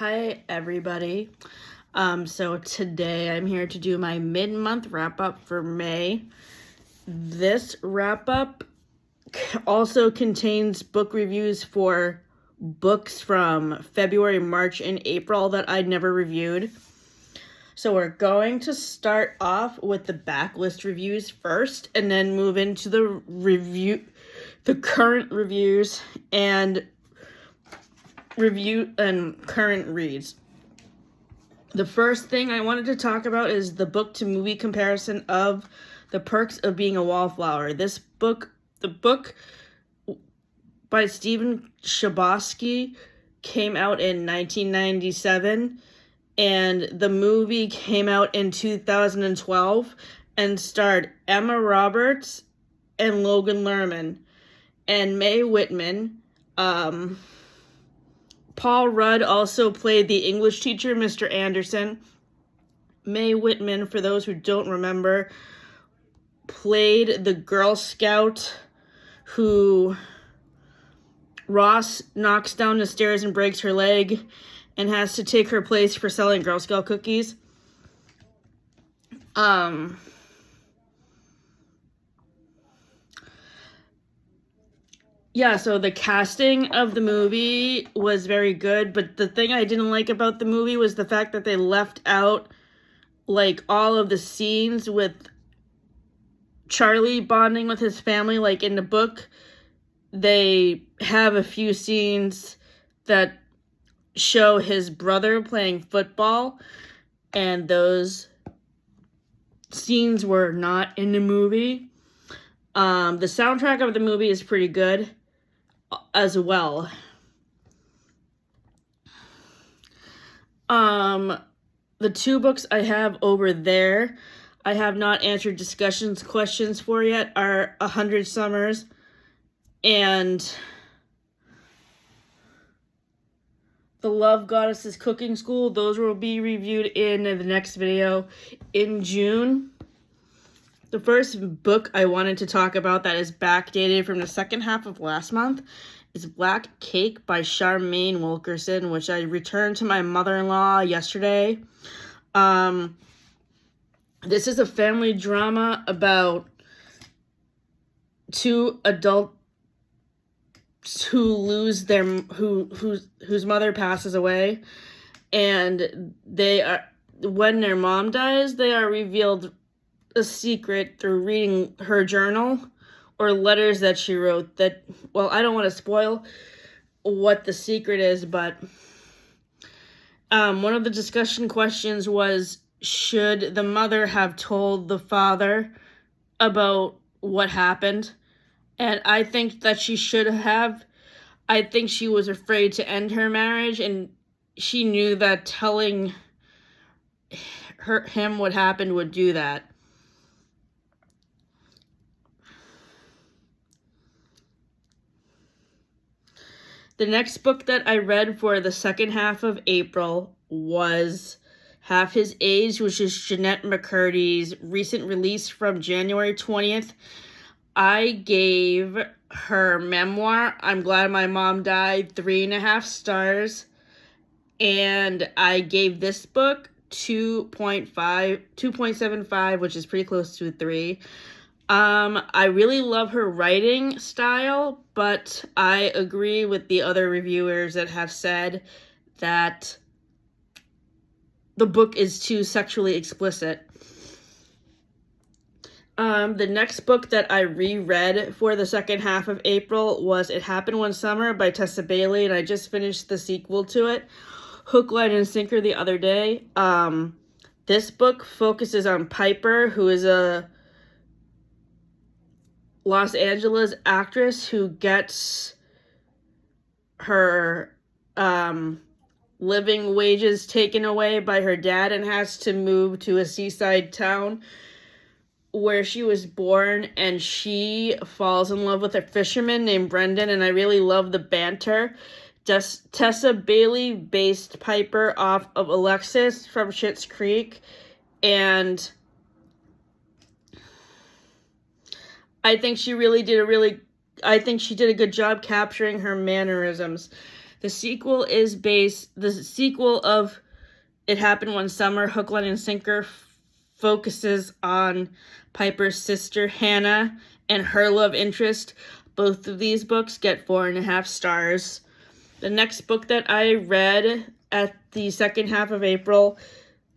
Hi everybody. So today I'm here to do my mid-month wrap-up for May. This wrap-up also contains book reviews for books from February, March, and April that I'd never reviewed. So we're going to start off with the backlist reviews first and then move into the current reviews and review and current reads. The first thing I wanted to talk about is the book to movie comparison of The Perks of Being a Wallflower. The book by Stephen Chbosky came out in 1997 and the movie came out in 2012 and starred Emma Roberts and Logan Lerman and Mae Whitman. Paul Rudd also played the English teacher, Mr. Anderson. Mae Whitman, for those who don't remember, played the Girl Scout who Ross knocks down the stairs and breaks her leg and has to take her place for selling Girl Scout cookies. Yeah, so the casting of the movie was very good, but the thing I didn't like about the movie was the fact that they left out, like, all of the scenes with Charlie bonding with his family. Like, in the book, they have a few scenes that show his brother playing football, and those scenes were not in the movie. The soundtrack of the movie is pretty good as well. The two books I have over there, I have not answered questions for yet, are 100 Summers and The Love Goddess's Cooking School. Those will be reviewed in the next video in June. The first book I wanted to talk about that is backdated from the second half of last month is Black Cake by Charmaine Wilkerson, which I returned to my mother-in-law yesterday. This is a family drama about two adults who lose whose mother passes away, and when their mom dies, they are revealed a secret through reading her journal or letters that she wrote that, well, I don't want to spoil what the secret is, but one of the discussion questions was, should the mother have told the father about what happened? And I think that she should have. I think she was afraid to end her marriage, and she knew that telling him what happened would do that. The next book that I read for the second half of April was Half His Age, which is Jeanette McCurdy's recent release from January 20th. I gave her memoir, I'm Glad My Mom Died, 3.5 stars. And I gave this book 2.75, which is pretty close to a 3. I really love her writing style, but I agree with the other reviewers that have said that the book is too sexually explicit. The next book that I reread for the second half of April was It Happened One Summer by Tessa Bailey, and I just finished the sequel to it, Hook, Line, and Sinker, the other day. This book focuses on Piper, who is a Los Angeles actress who gets her living wages taken away by her dad and has to move to a seaside town where she was born, and she falls in love with a fisherman named Brendan, and I really love the banter. Tessa Bailey based Piper off of Alexis from Schitt's Creek, and I think she did a good job capturing her mannerisms. The sequel of It Happened One Summer, Hook, Line, and Sinker, focuses on Piper's sister Hannah and her love interest. Both of these books get 4.5 stars. The next book that I read at the second half of April,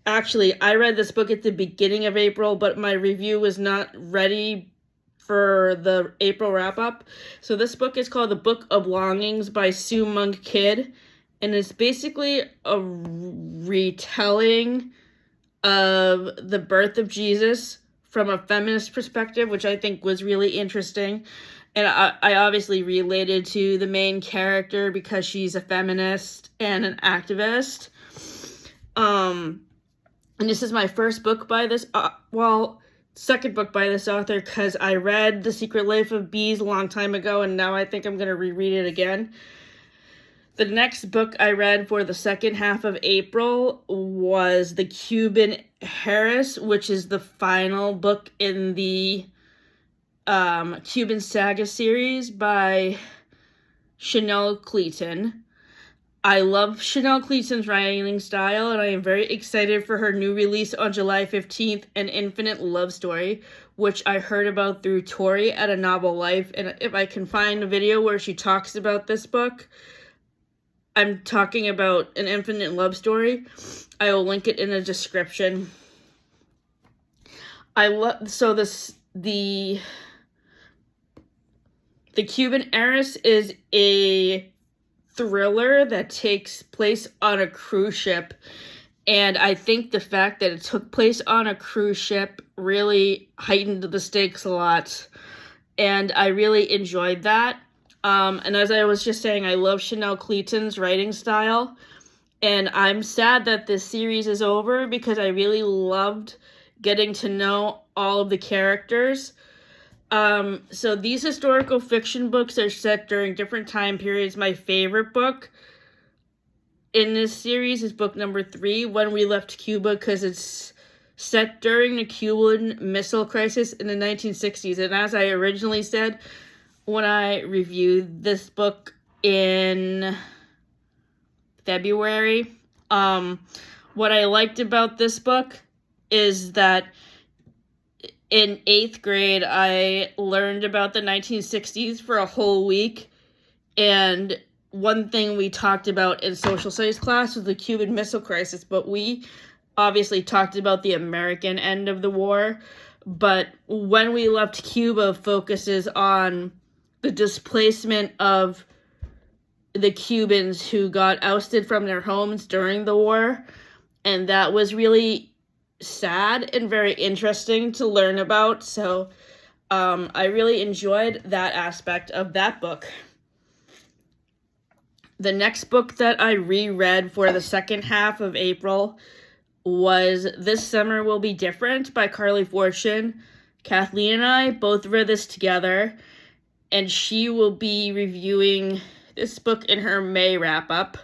actually, I read this book at the beginning of April, but my review was not ready for the April wrap-up. So this book is called The Book of Longings by Sue Monk Kidd, and it's basically a retelling of the birth of Jesus from a feminist perspective, which I think was really interesting. And I obviously related to the main character because she's a feminist and an activist. And this is my first book by this, second book by this author, because I read The Secret Life of Bees a long time ago, and now I think I'm going to reread it again. The next book I read for the second half of April was The Cuban Heiress, which is the final book in the Cuban Saga series by Chanel Cleeton. I love Chanel Cleeton's writing style, and I am very excited for her new release on July 15th, An Infinite Love Story, which I heard about through Tori at A Novel Life. And if I can find a video where she talks about this book, I'm talking about An Infinite Love Story, I will link it in the description. The Cuban Heiress is a thriller that takes place on a cruise ship, and I think the fact that it took place on a cruise ship really heightened the stakes a lot, and I really enjoyed that. And as I was just saying, I love Chanel Cleeton's writing style, and I'm sad that this series is over because I really loved getting to know all of the characters. So these historical fiction books are set during different time periods. My favorite book in this series is book number 3, When We Left Cuba, because it's set during the Cuban Missile Crisis in the 1960s. And as I originally said when I reviewed this book in February, what I liked about this book is that in 8th grade, I learned about the 1960s for a whole week, and one thing we talked about in social studies class was the Cuban Missile Crisis, but we obviously talked about the American end of the war. But When We Left Cuba focuses on the displacement of the Cubans who got ousted from their homes during the war, and that was really sad and very interesting to learn about. So I really enjoyed that aspect of that book. The next book that I reread for the second half of April was This Summer Will Be Different by Carly Fortune. Kathleen and I both read this together, and she will be reviewing this book in her May wrap-up.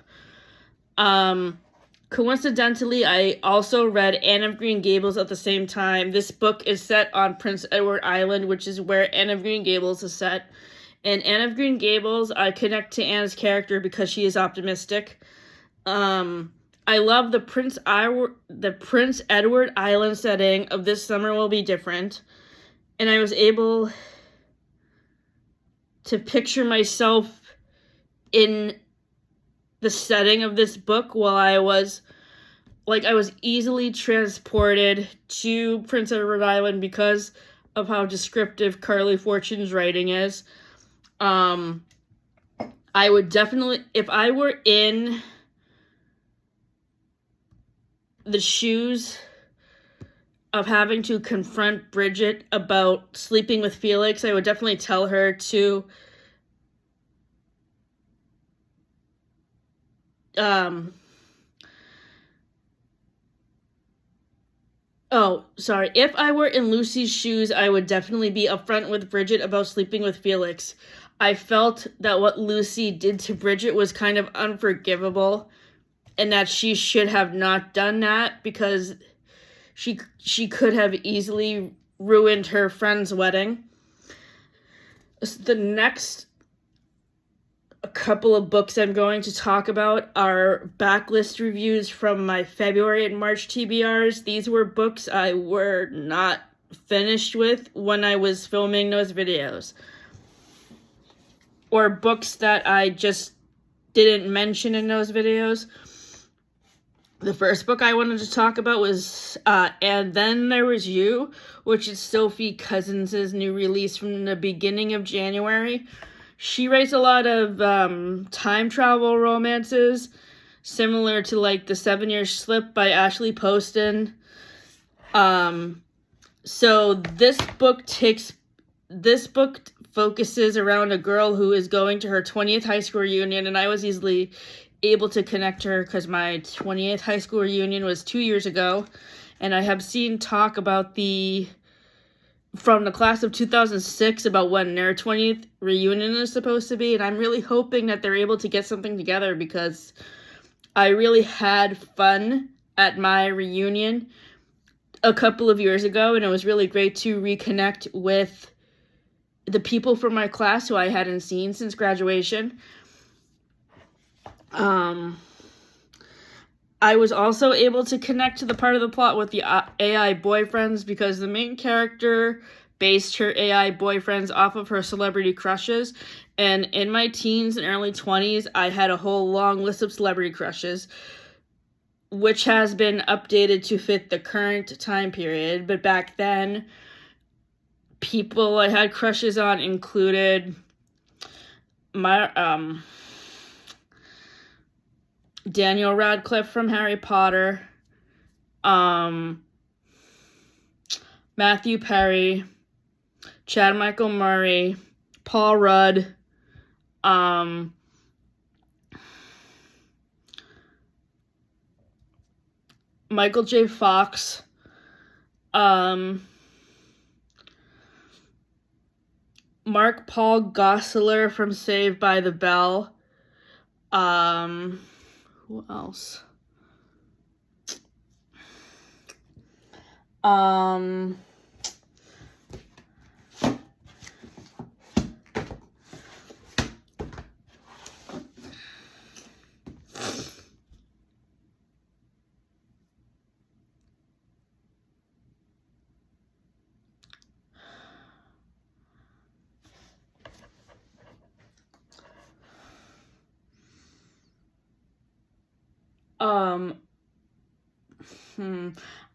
Coincidentally, I also read Anne of Green Gables at the same time. This book is set on Prince Edward Island, which is where Anne of Green Gables is set. In Anne of Green Gables, I connect to Anne's character because she is optimistic. I love the Prince Edward Island setting of This Summer Will Be Different. And I was able to picture myself in the setting of this book while I was easily transported to Prince Edward Island because of how descriptive Carly Fortune's writing is. I would definitely, if I were in the shoes of having to confront Bridget about sleeping with Felix, I would definitely tell her to if I were in Lucy's shoes, I would definitely be upfront with Bridget about sleeping with Felix. I felt that what Lucy did to Bridget was kind of unforgivable, and that she should have not done that because she could have easily ruined her friend's wedding. The next a couple of books I'm going to talk about are backlist reviews from my February and March TBRs. These were books I were not finished with when I was filming those videos, or books that I just didn't mention in those videos. The first book I wanted to talk about was And Then There Was You, which is Sophie Cousins' new release from the beginning of January. She writes a lot of time travel romances, similar to like The 7-Year Slip by Ashley Poston. So this book focuses around a girl who is going to her 20th high school reunion, and I was easily able to connect her because my 20th high school reunion was 2 years ago, and I have seen talk about from the class of 2006 about when their 20th reunion is supposed to be, and I'm really hoping that they're able to get something together because I really had fun at my reunion a couple of years ago, and it was really great to reconnect with the people from my class who I hadn't seen since graduation. I was also able to connect to the part of the plot with the AI boyfriends because the main character based her AI boyfriends off of her celebrity crushes. And in my teens and early 20s, I had a whole long list of celebrity crushes, which has been updated to fit the current time period. But back then, people I had crushes on included my Daniel Radcliffe from Harry Potter, Matthew Perry, Chad Michael Murray, Paul Rudd, Michael J. Fox, Mark Paul Gosselaar from Saved by the Bell. Who else?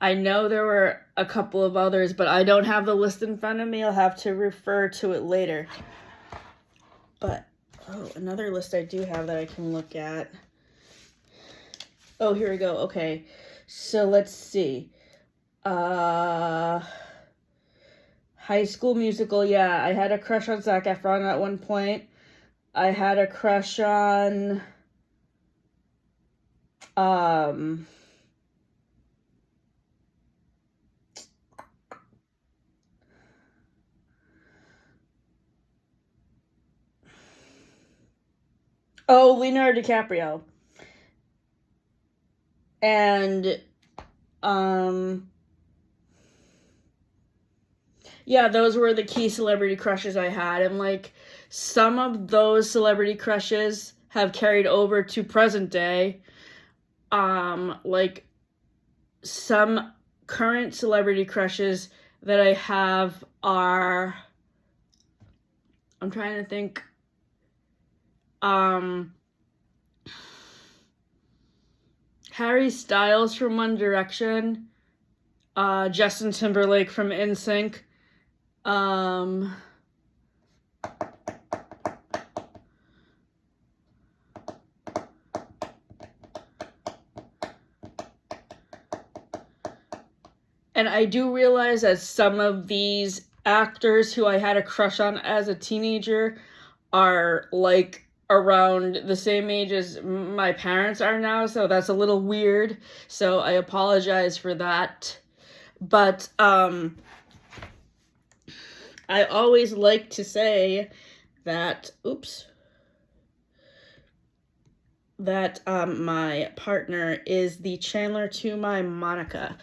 I know there were a couple of others, but I don't have the list in front of me. I'll have to refer to it later. But, another list I do have that I can look at. Oh, here we go. Okay. So let's see. High School Musical. Yeah, I had a crush on Zac Efron at one point. I had a crush on Leonardo DiCaprio. And yeah, those were the key celebrity crushes I had, and like some of those celebrity crushes have carried over to present day. Like some current celebrity crushes that I have are, I'm trying to think, Harry Styles from One Direction, Justin Timberlake from NSYNC, and I do realize that some of these actors who I had a crush on as a teenager are like around the same age as my parents are now, so that's a little weird, so I apologize for that. But I always like to say that my partner is the Chandler to my Monica.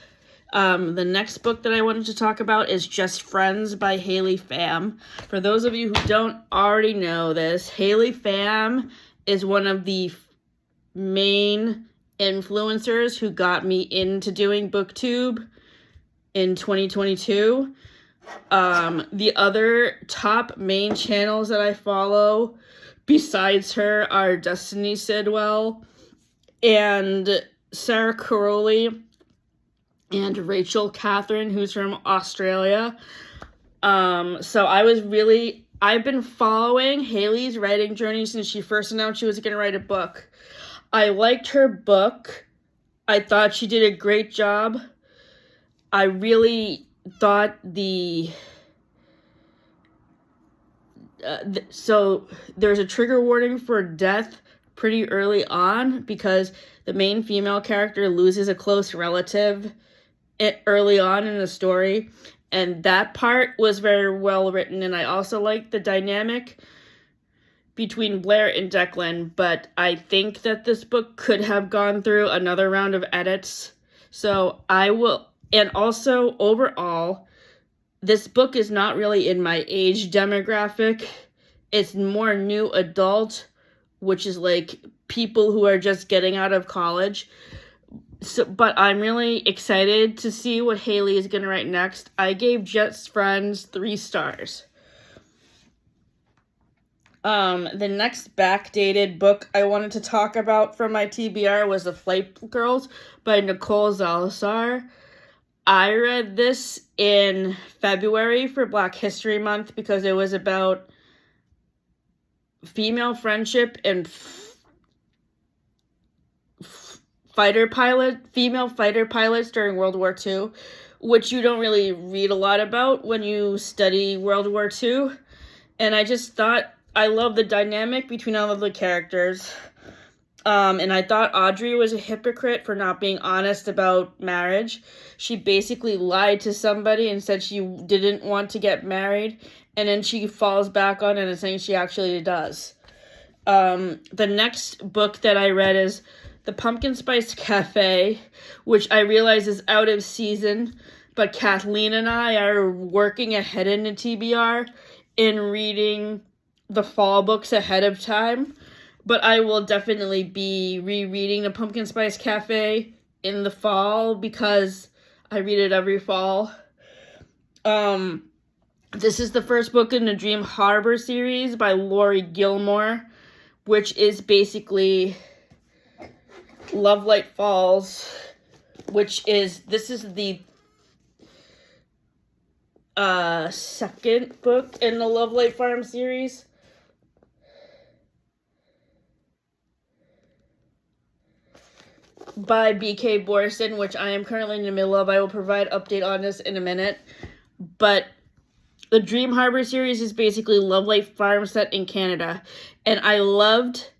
The next book that I wanted to talk about is Just Friends by Haley Pham. For those of you who don't already know this, Haley Pham is one of the main influencers who got me into doing BookTube in 2022. The other top main channels that I follow besides her are Destiny Sidwell and Sarah Caroli and Rachel Catherine, who's from Australia. So I've been following Haley's writing journey since she first announced she was going to write a book. I liked her book. I thought she did a great job. I really thought so there's a trigger warning for death pretty early on because the main female character loses a close relative early on in the story, and that part was very well written. And I also like the dynamic between Blair and Declan, but I think that this book could have gone through another round of edits. So I will, and also overall, this book is not really in my age demographic. It's more new adult, which is like people who are just getting out of college. So, but I'm really excited to see what Haley is going to write next. I gave Just Friends 3 stars. The next backdated book I wanted to talk about from my TBR was The Flight Girls by Nicole Zalazar. I read this in February for Black History Month because it was about female friendship and female fighter pilots during World War II, which you don't really read a lot about when you study World War II. And I just thought I love the dynamic between all of the characters. And I thought Audrey was a hypocrite for not being honest about marriage. She basically lied to somebody and said she didn't want to get married, and then she falls back on it and saying she actually does. The next book that I read is The Pumpkin Spice Cafe, which I realize is out of season, but Kathleen and I are working ahead in the TBR in reading the fall books ahead of time. But I will definitely be rereading The Pumpkin Spice Cafe in the fall because I read it every fall. This is the first book in the Dream Harbor series by Lori Gilmore, which is basically Love Light Falls, this is the second book in the Love Light Farm series. By B.K. Borson, which I am currently in the middle of. I will provide update on this in a minute. But the Dream Harbor series is basically Love Light Farm set in Canada. And I loved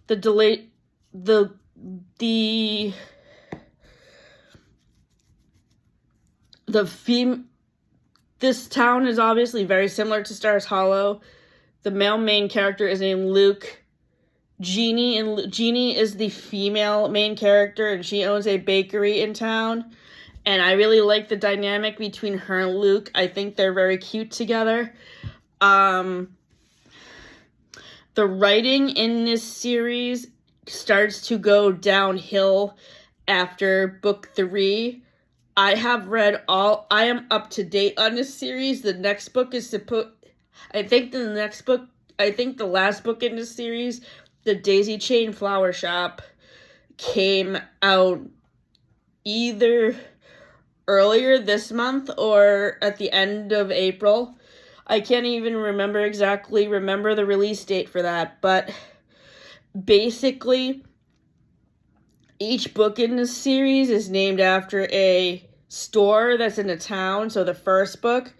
this town is obviously very similar to Stars Hollow. The male main character is named Luke. Jeannie is the female main character, and she owns a bakery in town. And I really like the dynamic between her and Luke. I think they're very cute together. The writing in this series starts to go downhill after book 3. I am up to date on this series. The next book is I think the last book in this series, The Daisy Chain Flower Shop, came out either earlier this month or at the end of April. I can't even remember the release date for that, but basically each book in this series is named after a store that's in a town. So the first book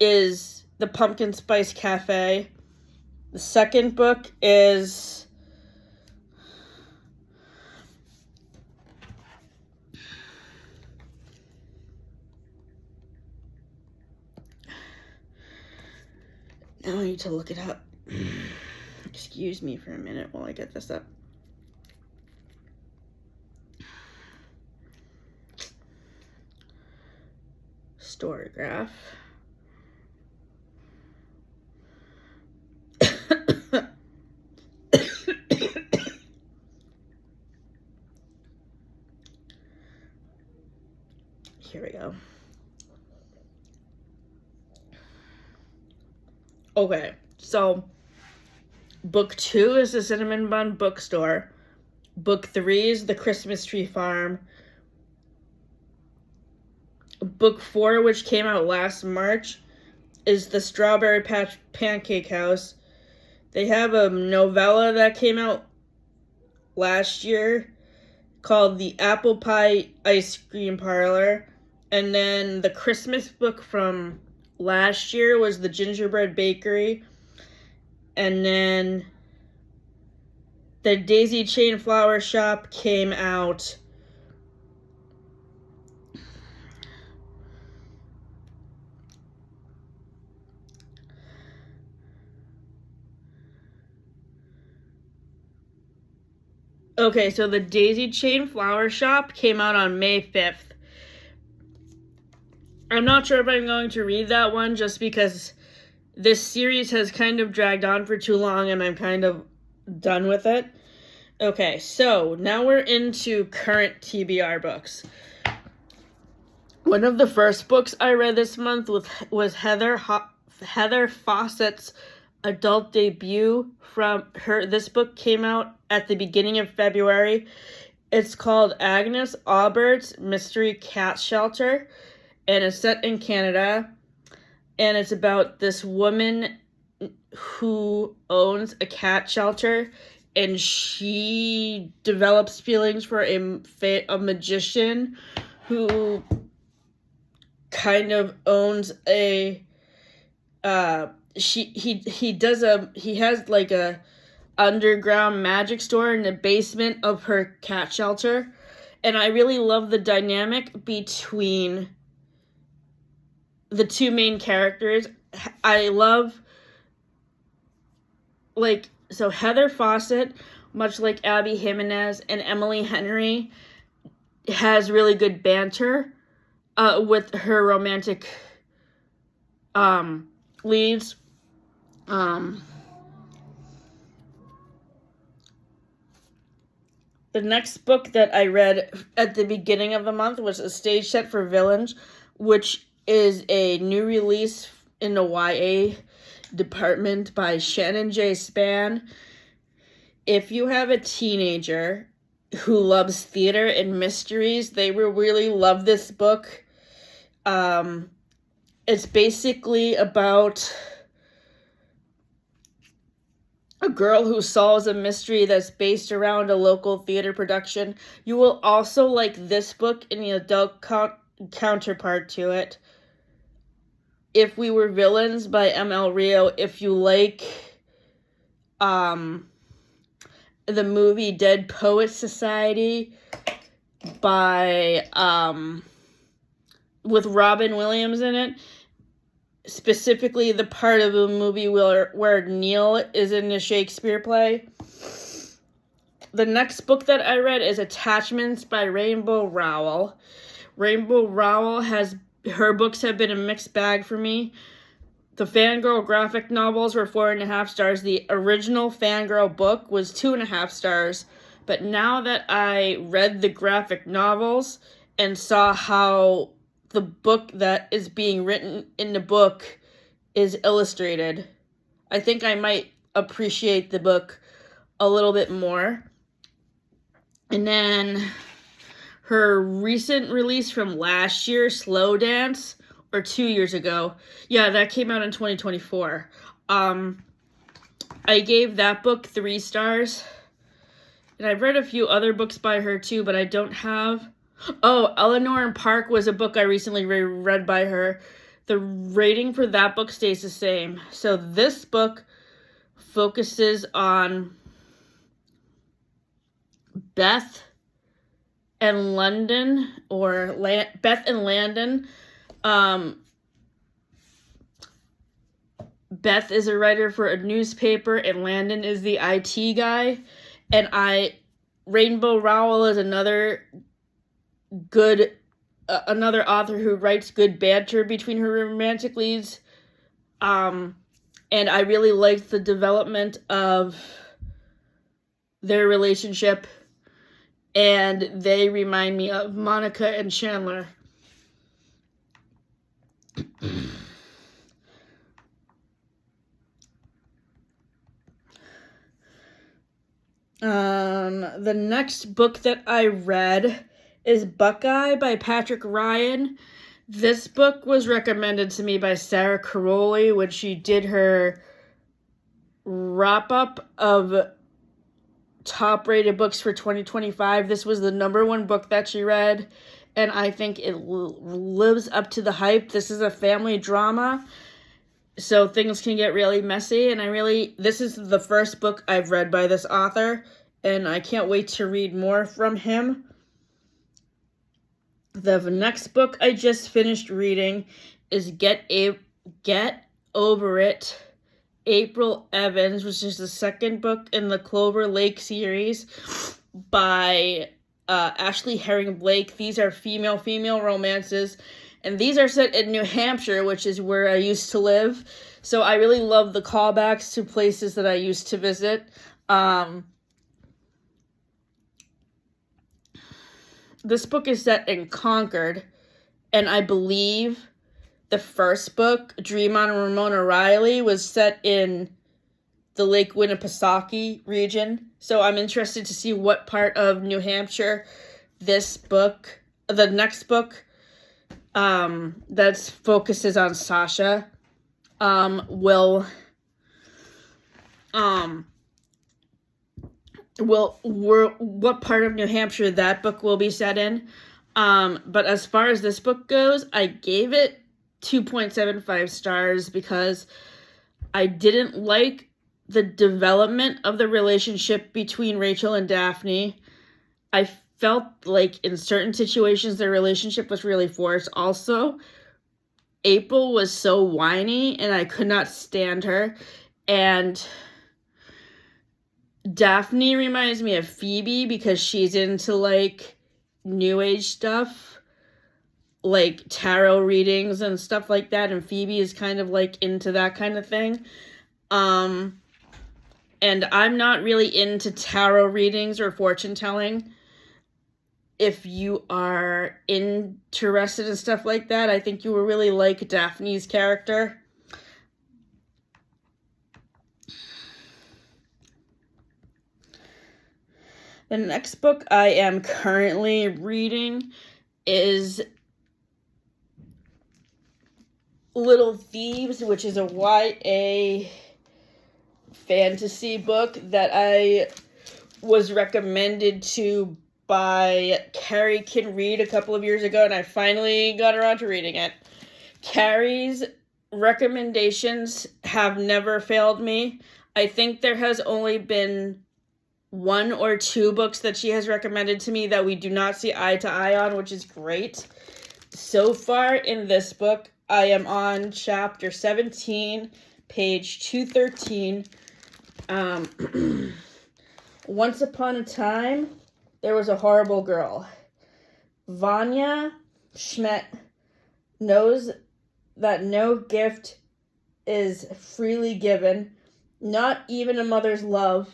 is The Pumpkin Spice Cafe. The second book is now I need to look it up. Excuse me for a minute while I get this up. Storygraph. Here we go. Okay, so book 2 is the Cinnamon Bun Bookstore. Book 3 is the Christmas Tree Farm. Book 4, which came out last March, is the Strawberry Patch Pancake House. They have a novella that came out last year called The Apple Pie Ice Cream Parlor. And then the Christmas book from last year was The Gingerbread Bakery. And then the Daisy Chain Flower Shop came out Okay, so the Daisy Chain Flower Shop came out on May 5th. I'm not sure if I'm going to read that one just because this series has kind of dragged on for too long and I'm kind of done with it. Okay, so now we're into current TBR books. One of the first books I read this month was Heather Fawcett's adult debut from her. This book came out at the beginning of February. It's called Agnes Aubert's Mystery Cat Shelter, and it's set in Canada, and it's about this woman who owns a cat shelter, and she develops feelings for a magician who kind of owns a he has like a underground magic store in the basement of her cat shelter, and I really love the dynamic between the two main characters. I love so Heather Fawcett, much like Abby Jimenez and Emily Henry, has really good banter with her romantic leads. The next book that I read at the beginning of the month was A Stage Set for Villains, which is a new release in the YA department by Shannon J. Spann. If you have a teenager who loves theater and mysteries, they will really love this book. It's basically about a girl who solves a mystery that's based around a local theater production. You will also like this book in the adult counterpart to it, If We Were Villains by M.L. Rio. If you like the movie Dead Poets Society by with Robin Williams in it, specifically the part of the movie where Neil is in the Shakespeare play. The next book that I read is Attachments by Rainbow Rowell. Rainbow Rowell her books have been a mixed bag for me. The Fangirl graphic novels were 4.5 stars. The original Fangirl book was 2.5 stars. But now that I read the graphic novels and saw how the book that is being written in the book is illustrated, I think I might appreciate the book a little bit more. And then her recent release from last year, Slow Dance, or 2 years ago. Yeah, that came out in 2024. I gave that book 3 stars. And I've read a few other books by her too, but I don't have... Oh, Eleanor and Park was a book I recently read by her. The rating for that book stays the same. So this book focuses on Beth and London, or Beth and Landon. Beth is a writer for a newspaper, and Landon is the IT guy. And Rainbow Rowell is another good another author who writes good banter between her romantic leads. And I really liked the development of their relationship. And they remind me of Monica and Chandler. The next book that I read is Buckeye by Patrick Ryan. This book was recommended to me by Sarah Caroli when she did her wrap-up of top-rated books for 2025. This was the number one book that she read, and I think it lives up to the hype. This is a family drama, so things can get really messy, and this is the first book I've read by this author, and I can't wait to read more from him. The next book I just finished reading is Get Over It, April Evans, which is the second book in the Clover Lake series by Ashley Herring Blake. These are female romances, and these are set in New Hampshire, which is where I used to live. So I really love the callbacks to places that I used to visit. This book is set in Concord, and I believe the first book, Dream on Ramona Riley, was set in the Lake Winnipesaukee region. So I'm interested to see what part of New Hampshire the next book that focuses on Sasha what part of New Hampshire that book will be set in. But as far as this book goes, I gave it 2.75 stars because I didn't like the development of the relationship between Rachel and Daphne. I felt like in certain situations their relationship was really forced. Also, April was so whiny and I could not stand her. And Daphne reminds me of Phoebe because she's into like new age stuff, like tarot readings and stuff like that, and Phoebe is kind of like into that kind of thing. And I'm not really into tarot readings or fortune telling. If you are interested in stuff like that, I think you will really like Daphne's character. The next book I am currently reading is Little Thieves, which is a YA fantasy book that I was recommended to by Carrie Can Read a couple of years ago, and I finally got around to reading it. Carrie's recommendations have never failed me. I think there has only been one or two books that she has recommended to me that we do not see eye to eye on, which is great. So far in this book, I am on chapter 17, page 213. Once upon a time, there was a horrible girl. Vanya Schmidt knows that no gift is freely given, not even a mother's love.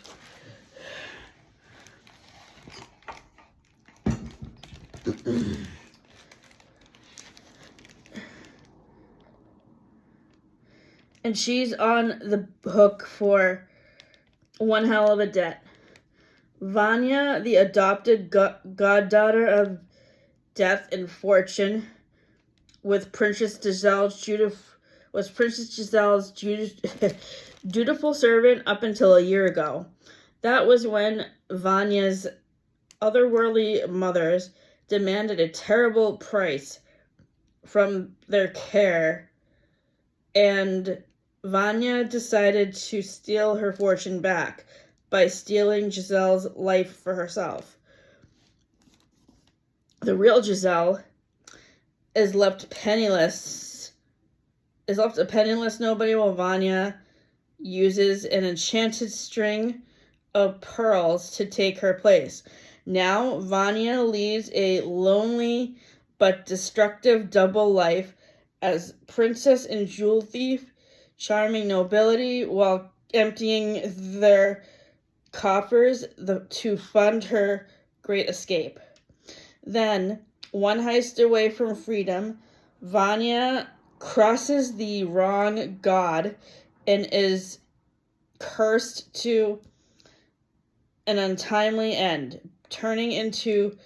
And she's on the hook for one hell of a debt. Vanya, the adopted goddaughter of Death and Fortune, was Princess Giselle's dutiful servant up until a year ago. That was when Vanya's otherworldly mothers demanded a terrible price from their care, and Vanya decided to steal her fortune back by stealing Giselle's life for herself. The real Giselle is left a penniless nobody while Vanya uses an enchanted string of pearls to take her place. Now, Vanya leads a lonely but destructive double life as princess and jewel thief, charming nobility while emptying their coffers to fund her great escape. Then, one heist away from freedom, Vanya crosses the wrong god and is cursed to an untimely end, turning into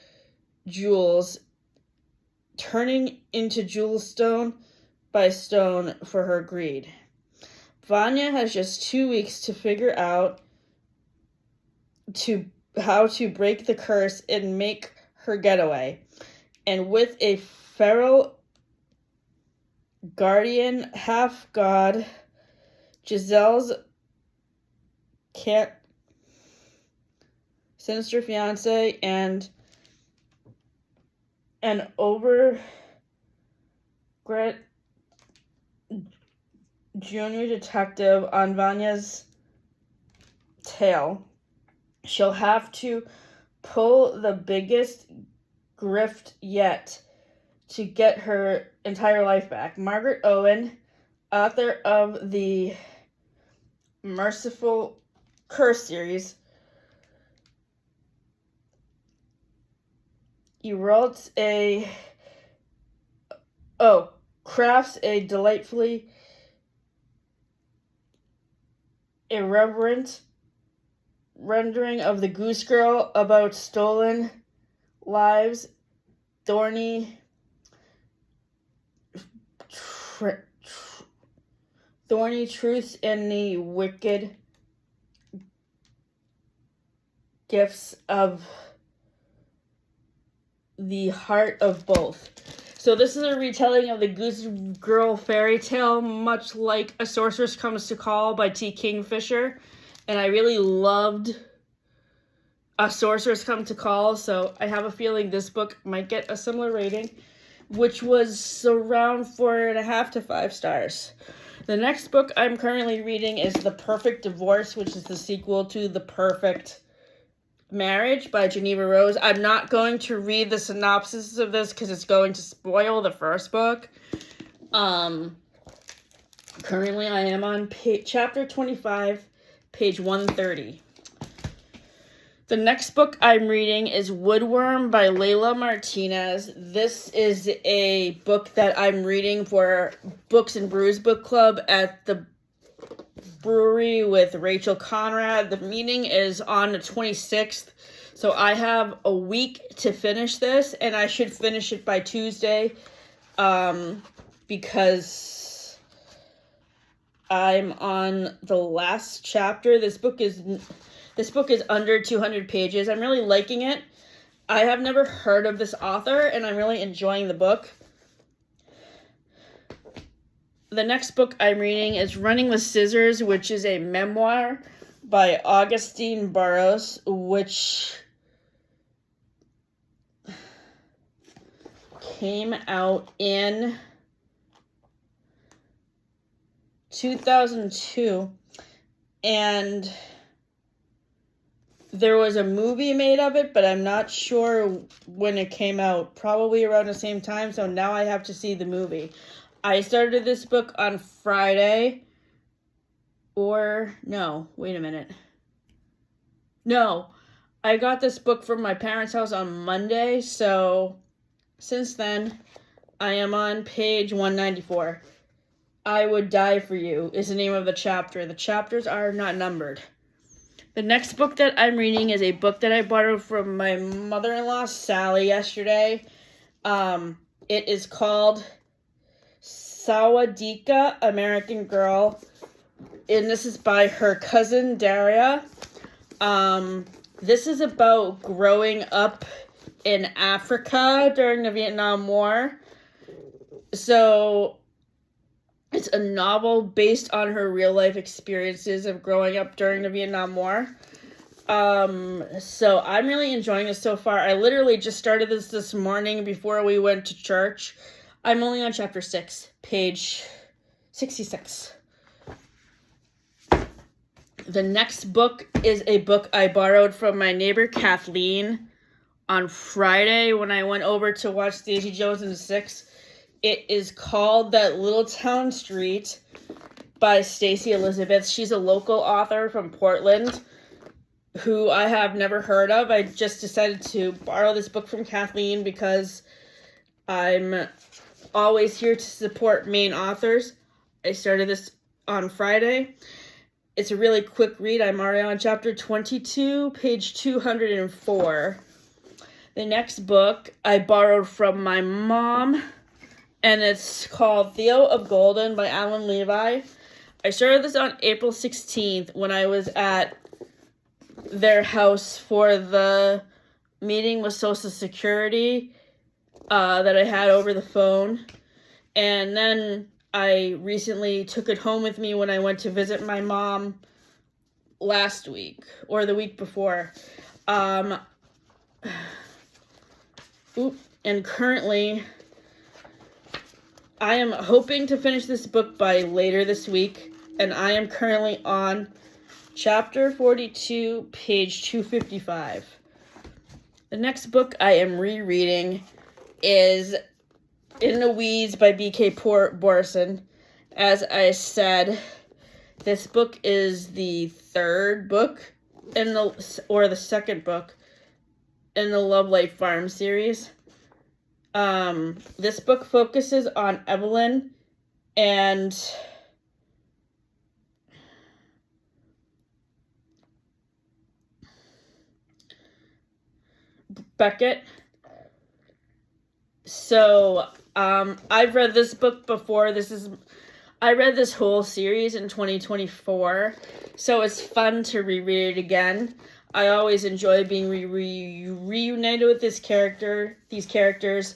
jewel stone by stone for her greed. Vanya has just 2 weeks to figure out how to break the curse and make her getaway. And with a feral guardian half-god, Giselle's sinister fiance, and an overgret junior detective on Vanya's tail, she'll have to pull the biggest grift yet to get her entire life back. Margaret Owen, author of the Merciful Curse series, crafts a delightfully irreverent rendering of the Goose Girl about stolen lives, thorny truths, and the wicked gifts of the heart of both. So this is a retelling of the Goose Girl fairy tale, much like A Sorceress Comes to Call by T. Kingfisher. And I really loved A Sorceress Come to Call, so I have a feeling this book might get a similar rating, which was around 4.5 to 5 stars. The next book I'm currently reading is The Perfect Divorce, which is the sequel to The Perfect Marriage by Geneva Rose. I'm not going to read the synopsis of this because it's going to spoil the first book. Currently I am on chapter 25, page 130. The next book I'm reading is Woodworm by Layla Martinez. This is a book that I'm reading for Books and Brews Book Club at the brewery with Rachel Conrad. The meeting is on the 26th, so I have a week to finish this, and I should finish it by Tuesday, because I'm on the last chapter. This book is under 200 pages. I'm really liking it. I have never heard of this author, and I'm really enjoying the book. The next book I'm reading is Running with Scissors, which is a memoir by Augustine Burroughs, which came out in 2002, and there was a movie made of it, but I'm not sure when it came out. Probably around the same time, so now I have to see the movie. I started this book on Friday. No, I got this book from my parents' house on Monday, so since then, I am on page 194. I Would Die for You is the name of the chapter. The chapters are not numbered. The next book that I'm reading is a book that I borrowed from my mother-in-law, Sally, yesterday. It is called Sawadika, American Girl, and this is by her cousin, Daria. This is about growing up in Africa during the Vietnam War. So it's a novel based on her real-life experiences of growing up during the Vietnam War. So I'm really enjoying this so far. I literally just started this morning before we went to church. I'm only on chapter 6, page 66. The next book is a book I borrowed from my neighbor, Kathleen, on Friday when I went over to watch Daisy Jones and the Six. It is called That Little Town Street by Stacey Elizabeth. She's a local author from Portland who I have never heard of. I just decided to borrow this book from Kathleen because I'm always here to support Maine authors. I started this on Friday. It's a really quick read. I'm already on chapter 22, page 204. The next book I borrowed from my mom, and it's called Theo of Golden by Alan Levi. I started this on April 16th when I was at their house for the meeting with Social Security that I had over the phone. And then I recently took it home with me when I went to visit my mom last week or the week before. And currently I am hoping to finish this book by later this week, and I am currently on chapter 42, page 255. The next book I am rereading is In the Weeds by B.K. Borson. As I said, this book is the third book the second book in the Love Life Farm series. This book focuses on Evelyn and Beckett. So, I've read this book before. I read this whole series in 2024, so it's fun to reread it again. I always enjoy being reunited with these characters.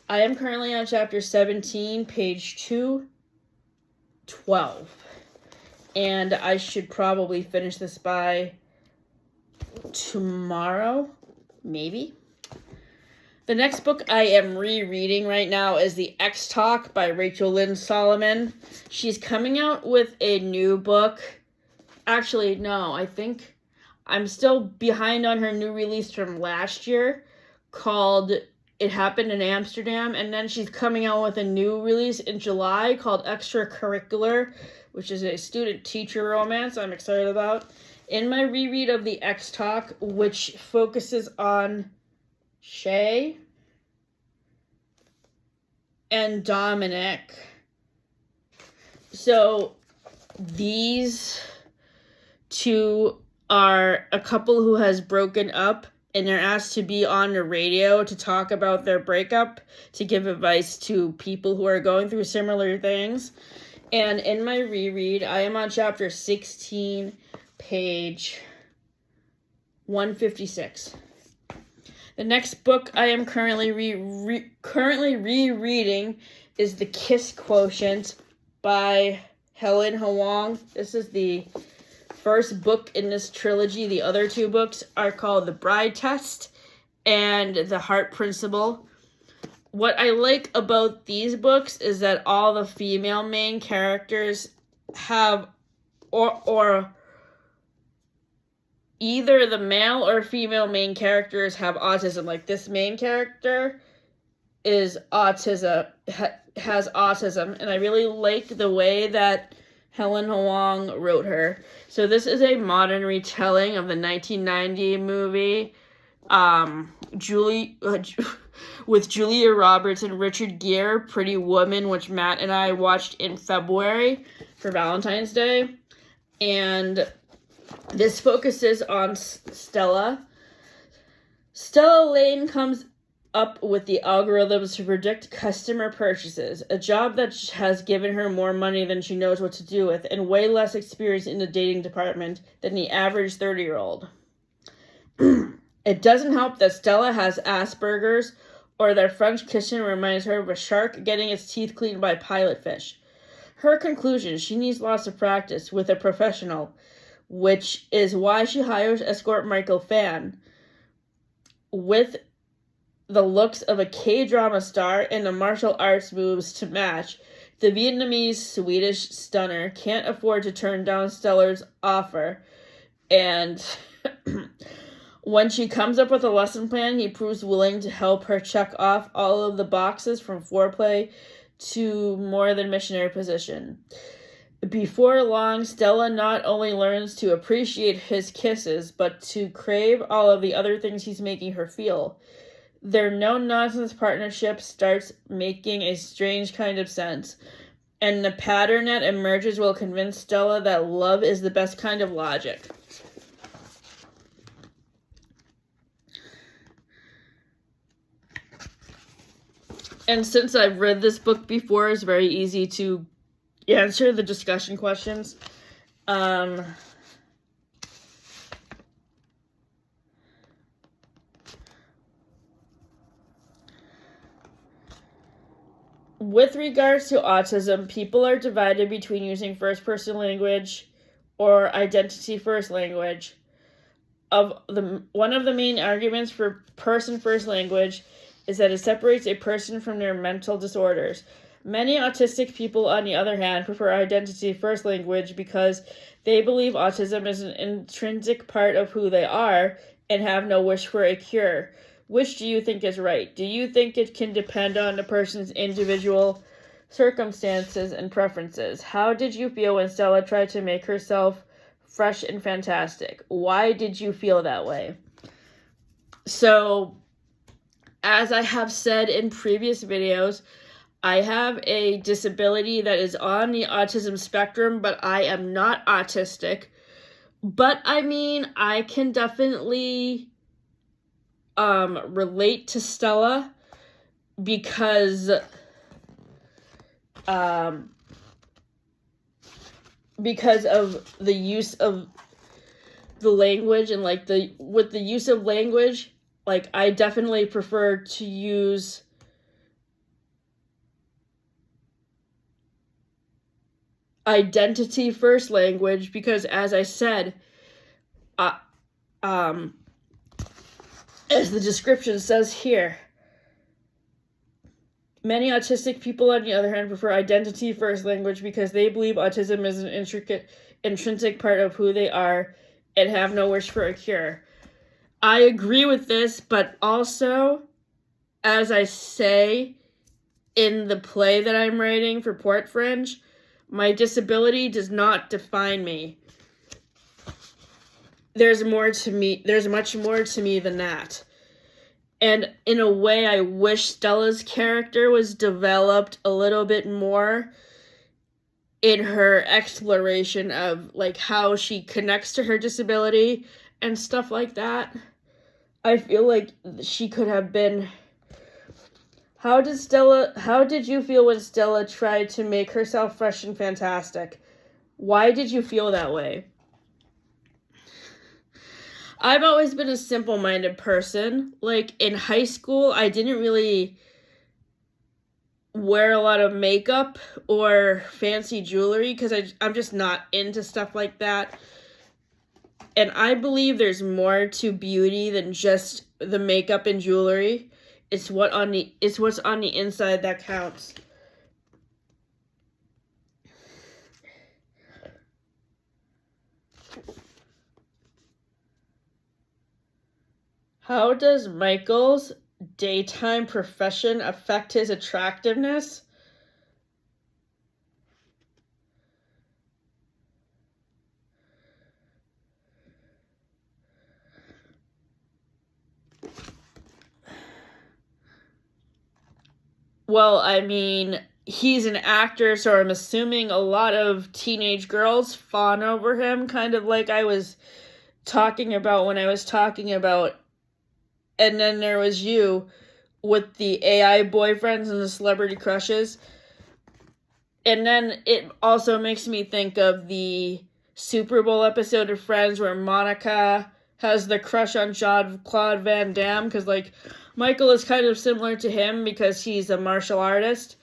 I am currently on chapter 17, page 212. And I should probably finish this by tomorrow, maybe. The next book I am rereading right now is The X Talk by Rachel Lynn Solomon. She's coming out with a new book. Actually, no, I think I'm still behind on her new release from last year called It Happened in Amsterdam. And then she's coming out with a new release in July called Extracurricular, which is a student-teacher romance I'm excited about. In my reread of The X Talk, which focuses on Shay and Dominic. So these two are a couple who has broken up, and they're asked to be on the radio to talk about their breakup, to give advice to people who are going through similar things. And in my reread, I am on chapter 16, page 156. The next book I am currently rereading is The Kiss Quotient by Helen Hoang. This is the first book in this trilogy. The other two books are called The Bride Test and The Heart Principle. What I like about these books is that all the female main characters have or either the male or female main characters have autism. Like this main character has autism, and I really liked the way that Helen Hoang wrote her. So this is a modern retelling of the 1990 movie, with Julia Roberts and Richard Gere, Pretty Woman, which Matt and I watched in February for Valentine's Day. And this focuses on Stella. Stella Lane comes up with the algorithms to predict customer purchases, a job that has given her more money than she knows what to do with, and way less experience in the dating department than the average 30-year-old. It doesn't help that Stella has Asperger's, or that French kissing reminds her of a shark getting its teeth cleaned by pilotfish. Her conclusion: she needs lots of practice with a professional, which is why she hires escort Michael Phan, with the looks of a K-drama star and the martial arts moves to match. The Vietnamese-Swedish stunner can't afford to turn down Stella's offer, and When she comes up with a lesson plan, he proves willing to help her check off all of the boxes from foreplay to more than missionary position. Before long, Stella not only learns to appreciate his kisses, but to crave all of the other things he's making her feel. Their no-nonsense partnership starts making a strange kind of sense, and the pattern that emerges will convince Stella that love is the best kind of logic. And since I've read this book before, it's very easy to answer the discussion questions. With regards to autism, people are divided between using first-person language or identity-first language. One of the main arguments for person-first language is that it separates a person from their mental disorders. Many autistic people, on the other hand, prefer identity-first language because they believe autism is an intrinsic part of who they are and have no wish for a cure. Which do you think is right? Do you think it can depend on the person's individual circumstances and preferences? How did you feel when Stella tried to make herself fresh and fantastic? Why did you feel that way? So, as I have said in previous videos, I have a disability that is on the autism spectrum, but I am not autistic. But I mean, I can definitely relate to Stella because of the use of the language, and like with the use of language, like I definitely prefer to use identity first language because, as I said, as the description says here, many autistic people, on the other hand, prefer identity first language because they believe autism is an intrinsic part of who they are and have no wish for a cure. I agree with this, but also, as I say in the play that I'm writing for Port Fringe, my disability does not define me. There's much more to me than that. And in a way, I wish Stella's character was developed a little bit more in her exploration of like how she connects to her disability and stuff like that. I feel like she could have been... How did you feel when Stella tried to make herself fresh and fantastic? Why did you feel that way? I've always been a simple-minded person. Like, in high school, I didn't really wear a lot of makeup or fancy jewelry because I'm just not into stuff like that. And I believe there's more to beauty than just the makeup and jewelry. It's what's on the inside that counts. How does Michael's daytime profession affect his attractiveness? Well, I mean, he's an actor, so I'm assuming a lot of teenage girls fawn over him, kind of like I was talking about when I was talking about And Then There Was You with the AI boyfriends and the celebrity crushes. And then it also makes me think of the Super Bowl episode of Friends where Monica has the crush on Jean-Claude Van Damme, because like Michael is kind of similar to him because he's a martial artist.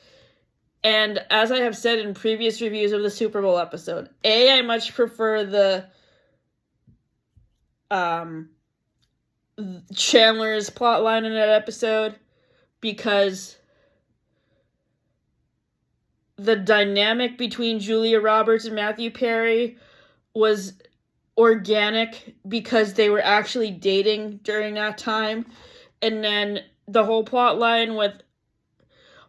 And as I have said in previous reviews of the Super Bowl episode, I much prefer the Chandler's plotline in that episode because the dynamic between Julia Roberts and Matthew Perry was organic because they were actually dating during that time. And then the whole plot line with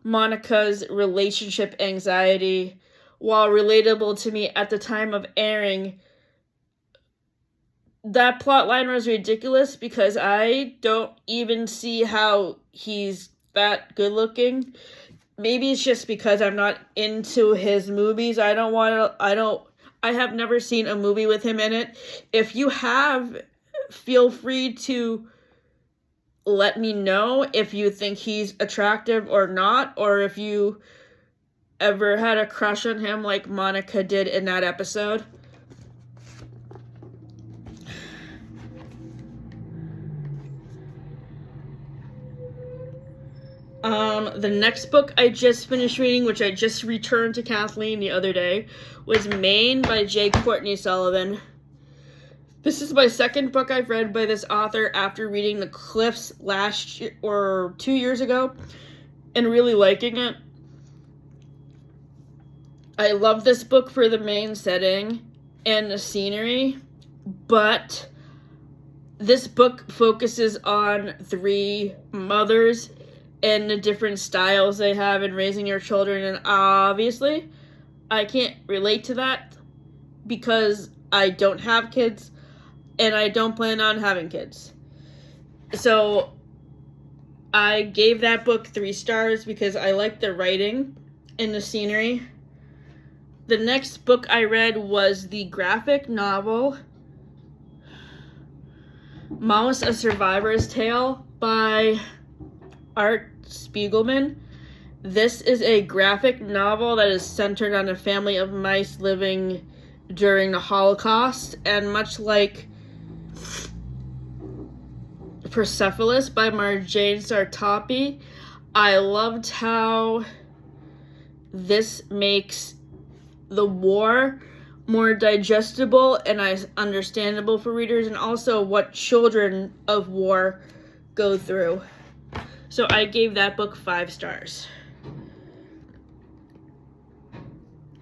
Monica's relationship anxiety, while relatable to me at the time of airing, that plot line was ridiculous because I don't even see how he's that good looking. Maybe it's just because I'm not into his movies. I have never seen a movie with him in it. If you have, feel free to let me know if you think he's attractive or not, or if you ever had a crush on him like Monica did in that episode. The next book I just finished reading, which I just returned to Kathleen the other day, was Maine by J. Courtney Sullivan. This is my second book I've read by this author after reading The Cliffs last year, or 2 years ago, and really liking it. I love this book for the Maine setting and the scenery, but this book focuses on 3 mothers and the different styles they have in raising their children, and obviously I can't relate to that because I don't have kids and I don't plan on having kids. So I gave that book 3 stars because I like the writing and the scenery. The next book I read was the graphic novel Mouse: A Survivor's Tale by Art Spiegelman. This is a graphic novel that is centered on a family of mice living during the Holocaust, and much like Persepolis by Marjane Sartopi, I loved how this makes the war more digestible and understandable for readers, and also what children of war go through. So I gave that book 5 stars.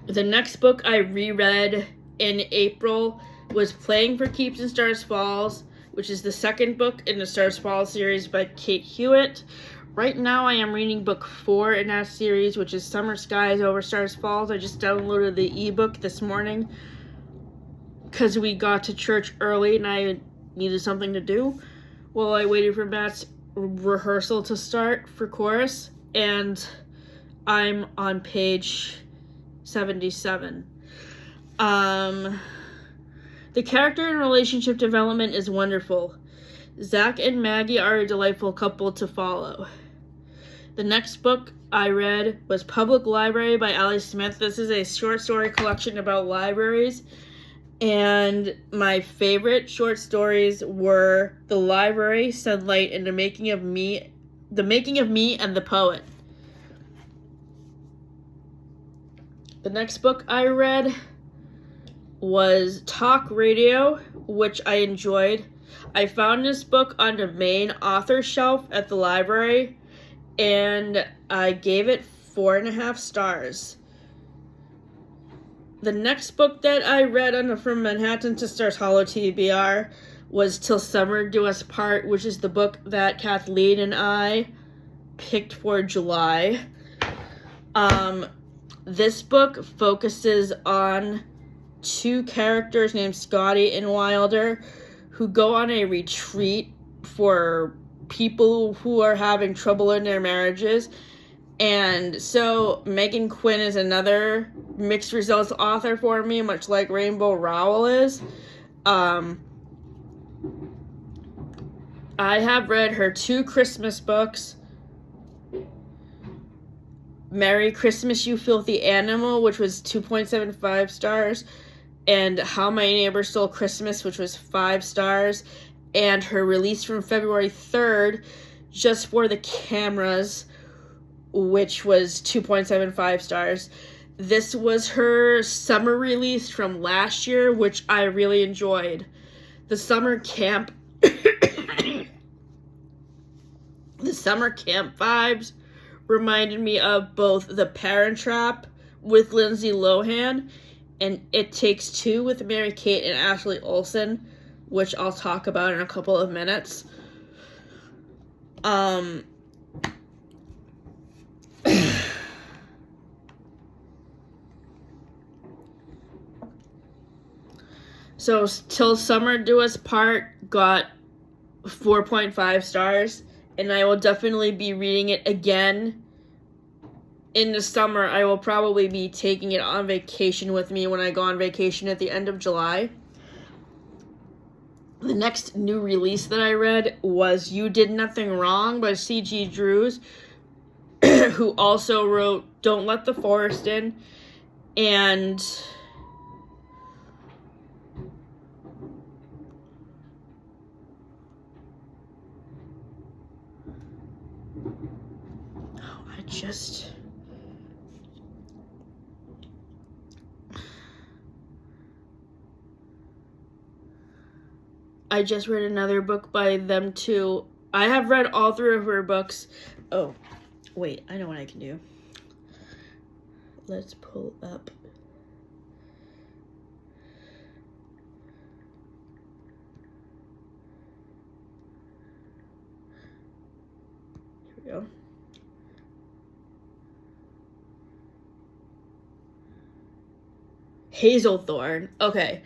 The next book I reread in April was Playing for Keeps in Stars Falls, which is the second book in the Stars Falls series by Kate Hewitt. Right now I am reading book 4 in that series, which is Summer Skies Over Stars Falls. I just downloaded the ebook this morning because we got to church early and I needed something to do while I waited for Matt's rehearsal to start for chorus, and I'm on page 77. The character and relationship development is wonderful. Zach and Maggie are a delightful couple to follow. The next book I read was Public Library by Allie Smith. This is a short story collection about libraries, and my favorite short stories were The Library, Sunlight, and The Making of Me, and The Poet. The next book I read was Talk Radio, which I enjoyed. I found this book on the main author shelf at the library, and I gave it 4.5 stars. The next book that I read on the From Manhattan to Stars Hollow TBR was Till Summer Do Us Part, which is the book that Kathleen and I picked for July. This book focuses on 2 characters named Scotty and Wilder who go on a retreat for people who are having trouble in their marriages. And so Megan Quinn is another mixed results author for me, much like Rainbow Rowell is. I have read her 2 Christmas books, Merry Christmas, You Filthy Animal, which was 2.75 stars, and How My Neighbor Stole Christmas, which was 5 stars, and her release from February 3rd, Just for the Cameras, which was 2.75 stars. This was her summer release from last year, which I really enjoyed. The summer camp the summer camp vibes reminded me of both The Parent Trap with Lindsay Lohan and It Takes Two with Mary-Kate and Ashley Olsen, which I'll talk about in a couple of minutes. So Till Summer Do Us Part got 4.5 stars, and I will definitely be reading it again in the summer. I will probably be taking it on vacation with me when I go on vacation at the end of July. The next new release that I read was You Did Nothing Wrong by C.G. Drews, who also wrote Don't Let the Forest In, and I just read another book by them too. I have read all three of her books. Oh, wait, I know what I can do. Let's pull up. Here we go. Hazelthorn. Okay,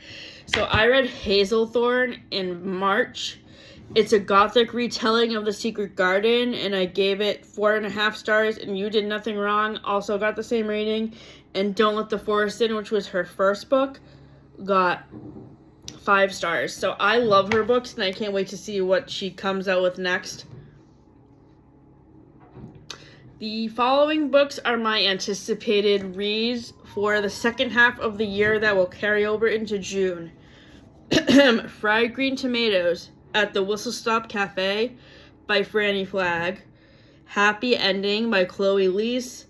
so I read Hazelthorn in March. It's a gothic retelling of The Secret Garden, and I gave it 4.5 stars, and You Did Nothing Wrong also got the same rating, and Don't Let the Forest In, which was her first book, got 5 stars. So I love her books, and I can't wait to see what she comes out with next. The following books are my anticipated reads for the second half of the year that will carry over into June. Fried Green Tomatoes at the Whistle Stop Cafe by Franny Flagg. Happy Ending by Chloe Leese.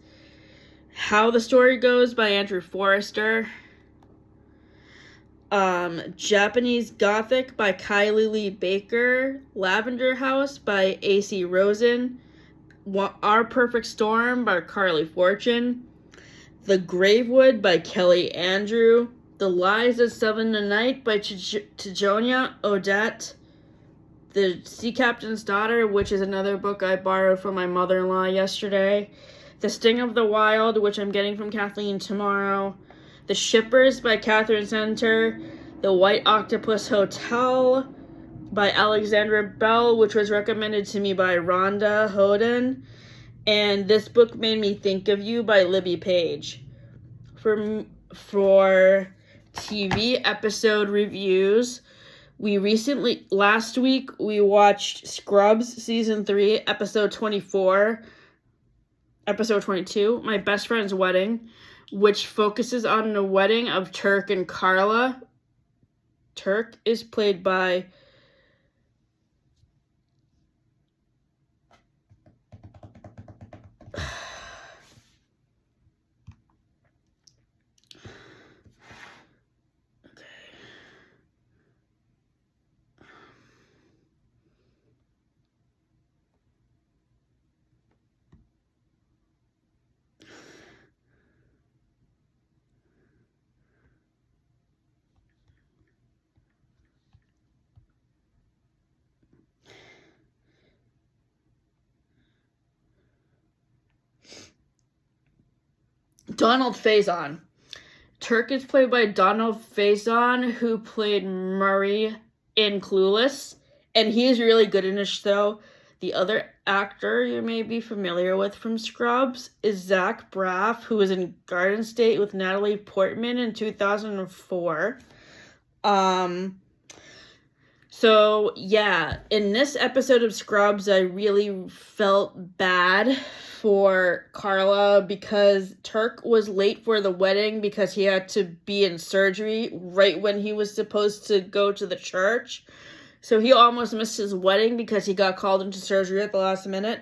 How the Story Goes by Andrew Forrester. Japanese Gothic by Kylie Lee Baker. Lavender House by A.C. Rosen. Our Perfect Storm by Carly Fortune. The Gravewood by Kelly Andrew. The Lies That Summon the Night by Tijonia Odette. The Sea Captain's Daughter, which is another book I borrowed from my mother-in-law yesterday. The Sting of the Wild, which I'm getting from Kathleen tomorrow. The Shippers by Catherine Center. The White Octopus Hotel by Alexandra Bell, which was recommended to me by Rhonda Hoden. And This Book Made Me Think of You by Libby Page. For TV episode reviews, last week, we watched Scrubs Season 3, Episode 24, Episode 22, My Best Friend's Wedding, which focuses on the wedding of Turk and Carla. Turk is played by Donald Faison. Turk is played by Donald Faison, who played Murray in Clueless, and he is really good in this show. The other actor you may be familiar with from Scrubs is Zach Braff, who was in Garden State with Natalie Portman in 2004. So yeah, in this episode of Scrubs, I really felt bad for Carla because Turk was late for the wedding because he had to be in surgery right when he was supposed to go to the church. So he almost missed his wedding because he got called into surgery at the last minute.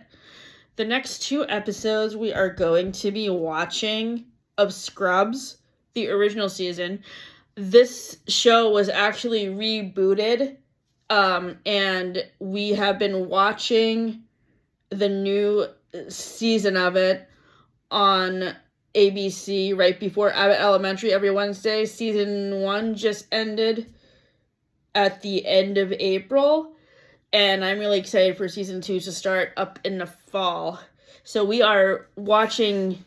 The next 2 episodes we are going to be watching of Scrubs, the original season. This show was actually rebooted, and we have been watching the new season of it on ABC right before Abbott Elementary every Wednesday. Season 1 just ended at the end of April, and I'm really excited for season 2 to start up in the fall. So we are watching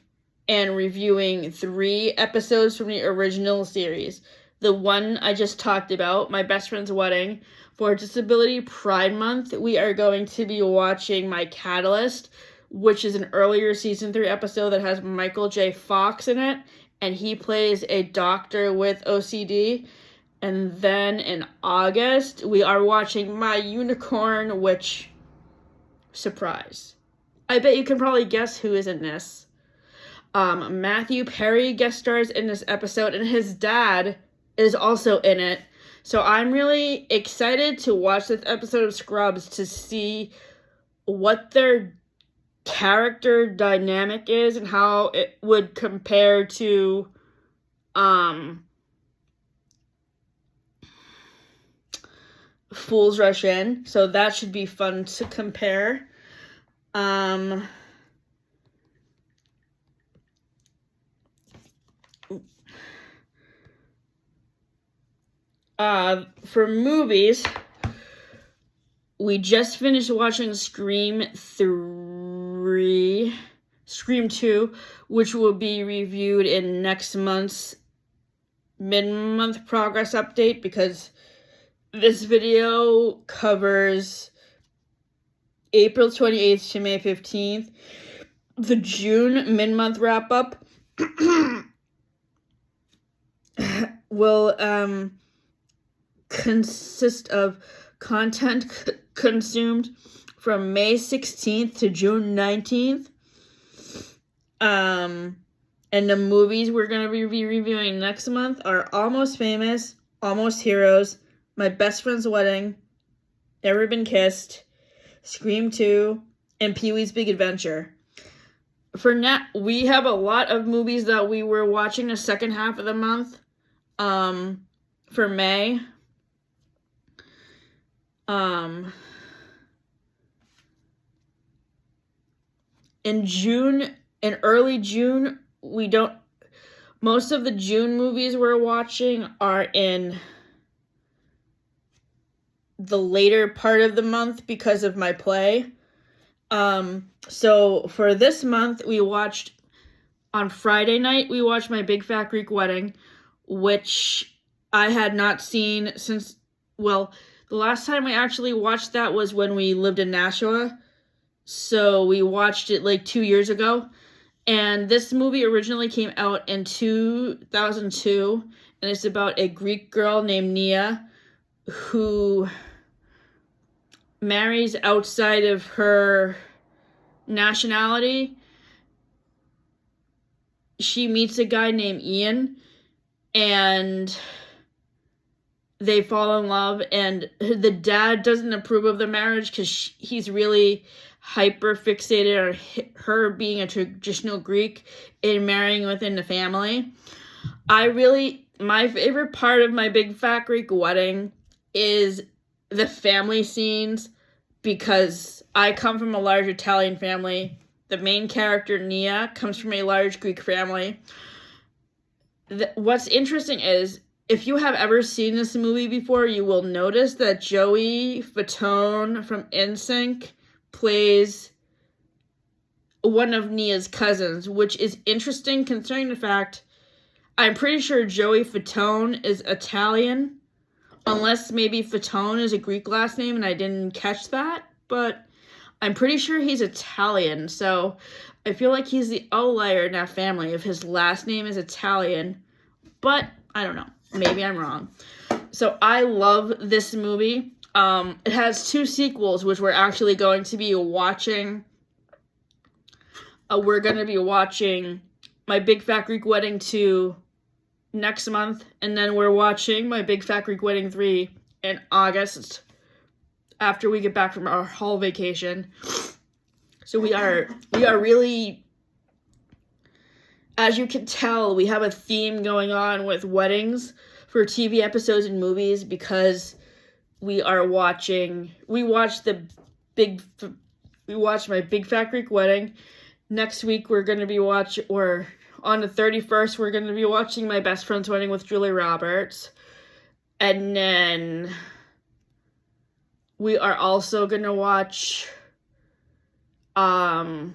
and reviewing 3 episodes from the original series. The one I just talked about, My Best Friend's Wedding. For Disability Pride Month, we are going to be watching My Catalyst, which is an earlier season 3 episode that has Michael J. Fox in it, and he plays a doctor with OCD. And then in August, we are watching My Unicorn, which, surprise. I bet you can probably guess who is in this. Matthew Perry guest stars in this episode, and his dad is also in it. So I'm really excited to watch this episode of Scrubs to see what their character dynamic is and how it would compare to Fools Rush In. So that should be fun to compare. For movies, we just finished watching Scream 2, which will be reviewed in next month's mid-month progress update, because this video covers April 28th to May 15th. The June mid-month wrap-up will consist of content consumed from May 16th to June 19th. And the movies we're going to be reviewing next month are Almost Famous, Almost Heroes, My Best Friend's Wedding, Never Been Kissed, Scream 2, and Pee-wee's Big Adventure. For now, we have a lot of movies that we were watching the second half of the month. For May, in June, in early June, most of the June movies we're watching are in the later part of the month because of my play. So for this month, on Friday night, we watched My Big Fat Greek Wedding, which I had not seen since, the last time I actually watched that was when we lived in Nashua. So we watched it like 2 years ago. And this movie originally came out in 2002. And it's about a Greek girl named Nia who marries outside of her nationality. She meets a guy named Ian, and they fall in love, and the dad doesn't approve of the marriage because he's really hyper fixated on her being a traditional Greek and marrying within the family. My favorite part of My Big Fat Greek Wedding is the family scenes, because I come from a large Italian family. The main character, Nia, comes from a large Greek family. What's interesting is, if you have ever seen this movie before, you will notice that Joey Fatone from NSYNC plays one of Nia's cousins, which is interesting considering the fact I'm pretty sure Joey Fatone is Italian, unless maybe Fatone is a Greek last name and I didn't catch that, but I'm pretty sure he's Italian, so I feel like he's the outlier in that family if his last name is Italian, but I don't know. Maybe I'm wrong. So I love this movie. It has 2 sequels, which we're actually going to be watching. We're going to be watching My Big Fat Greek Wedding 2 next month, and then we're watching My Big Fat Greek Wedding 3 in August after we get back from our fall vacation. So we are really, as you can tell, we have a theme going on with weddings for TV episodes and movies, because we watched My Big Fat Greek Wedding. Next week we're going to be on the 31st, we're going to be watching My Best Friend's Wedding with Julia Roberts. And then we are also going to watch the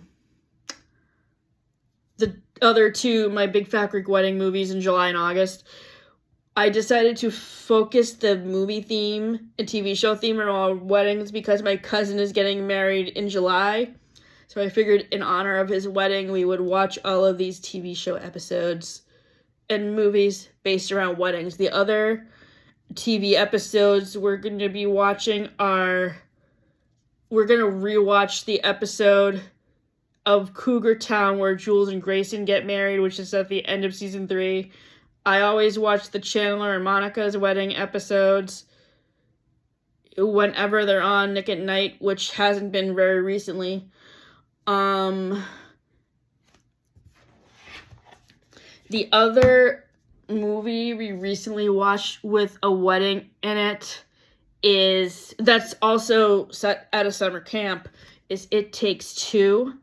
other two My Big Fat Greek Wedding movies in July and August. I decided to focus the movie theme and TV show theme around weddings because my cousin is getting married in July. So I figured in honor of his wedding, we would watch all of these TV show episodes and movies based around weddings. The other TV episodes we're going to be watching are, we're going to rewatch the episode of Cougar Town where Jules and Grayson get married, which is at the end of season 3. I always watch the Chandler and Monica's wedding episodes whenever they're on Nick at Night, which hasn't been very recently. The other movie we recently watched with a wedding in it that's also set at a summer camp is It Takes Two.